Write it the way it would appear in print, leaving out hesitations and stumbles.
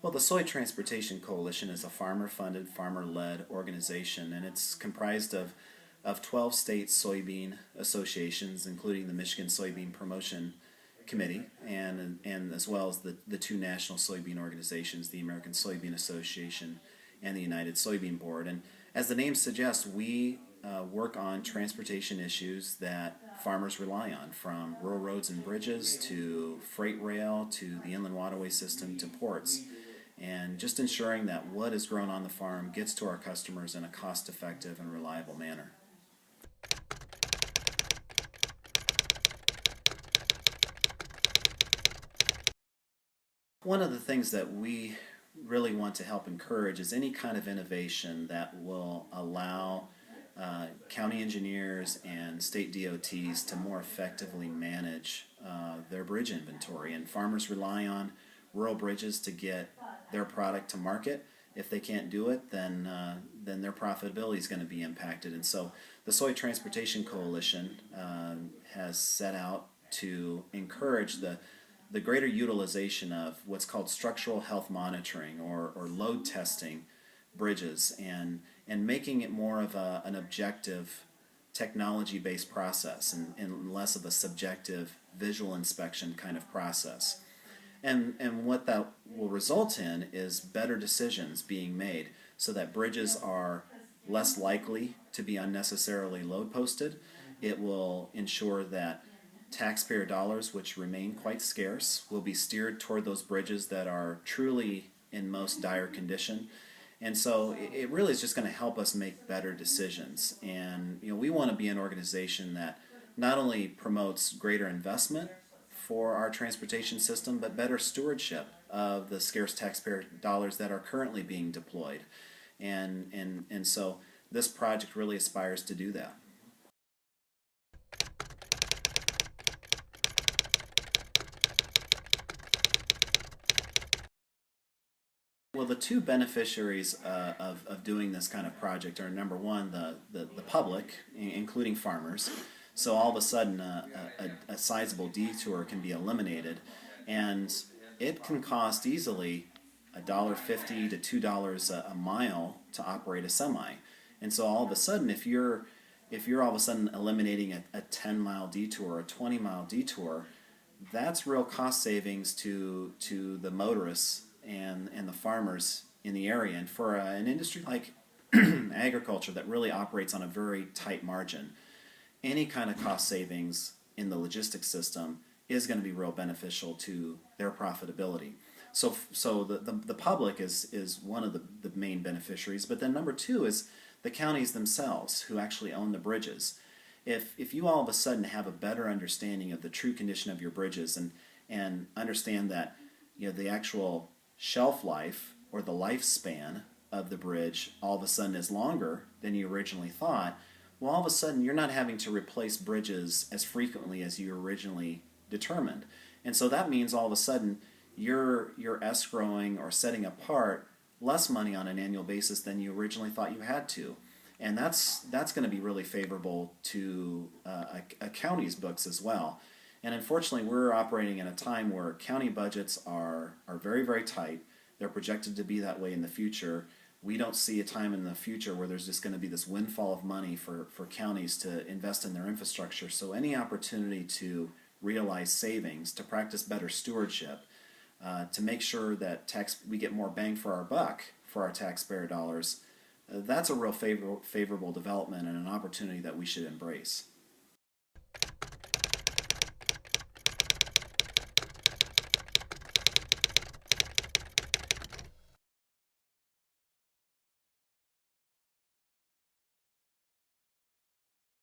Well, the Soy Transportation Coalition is a farmer-funded, farmer-led organization, and it's comprised of 12 state soybean associations, including the Michigan Soybean Promotion Committee, and as well as the two national soybean organizations, the American Soybean Association and the United Soybean Board. And as the name suggests, we work on transportation issues that farmers rely on, from rural roads and bridges to freight rail to the inland waterway system to ports, and just ensuring that what is grown on the farm gets to our customers in a cost-effective and reliable manner. One of the things that we really want to help encourage is any kind of innovation that will allow county engineers and state DOTs to more effectively manage their bridge inventory. And farmers rely on rural bridges to get their product to market. If they can't do it, then their profitability is going to be impacted. And so the Soy Transportation Coalition has set out to encourage the greater utilization of what's called structural health monitoring or load testing bridges, and making it more of an objective technology-based process and less of a subjective visual inspection kind of process. And what that will result in is better decisions being made so that bridges are less likely to be unnecessarily load posted. It will ensure that taxpayer dollars, which remain quite scarce, will be steered toward those bridges that are truly in most dire condition. And so it really is just going to help us make better decisions. And we want to be an organization that not only promotes greater investment for our transportation system, but better stewardship of the scarce taxpayer dollars that are currently being deployed. And so this project really aspires to do that. Well, the two beneficiaries of doing this kind of project are, number one, the public, including farmers. So all of a sudden a sizable detour can be eliminated, and it can cost easily $1.50 to $2 a mile to operate a semi. And so all of a sudden, if you're all of a sudden eliminating a 10-mile detour or a 20-mile detour, that's real cost savings to the motorists and the farmers in the area. And for an industry like agriculture that really operates on a very tight margin, any kind of cost savings in the logistics system is going to be real beneficial to their profitability. So the public is one of the main beneficiaries, but then number two is the counties themselves who actually own the bridges. If you all of a sudden have a better understanding of the true condition of your bridges and understand that the actual shelf life or the lifespan of the bridge all of a sudden is longer than you originally thought, well, all of a sudden you're not having to replace bridges as frequently as you originally determined. And so that means all of a sudden you're escrowing or setting apart less money on an annual basis than you originally thought you had to. And that's going to be really favorable to a county's books as well. And unfortunately, we're operating in a time where county budgets are very, very tight. They're projected to be that way in the future. We don't see a time in the future where there's just going to be this windfall of money for counties to invest in their infrastructure. So any opportunity to realize savings, to practice better stewardship, to make sure that we get more bang for our buck for our taxpayer dollars, that's a real favorable development and an opportunity that we should embrace.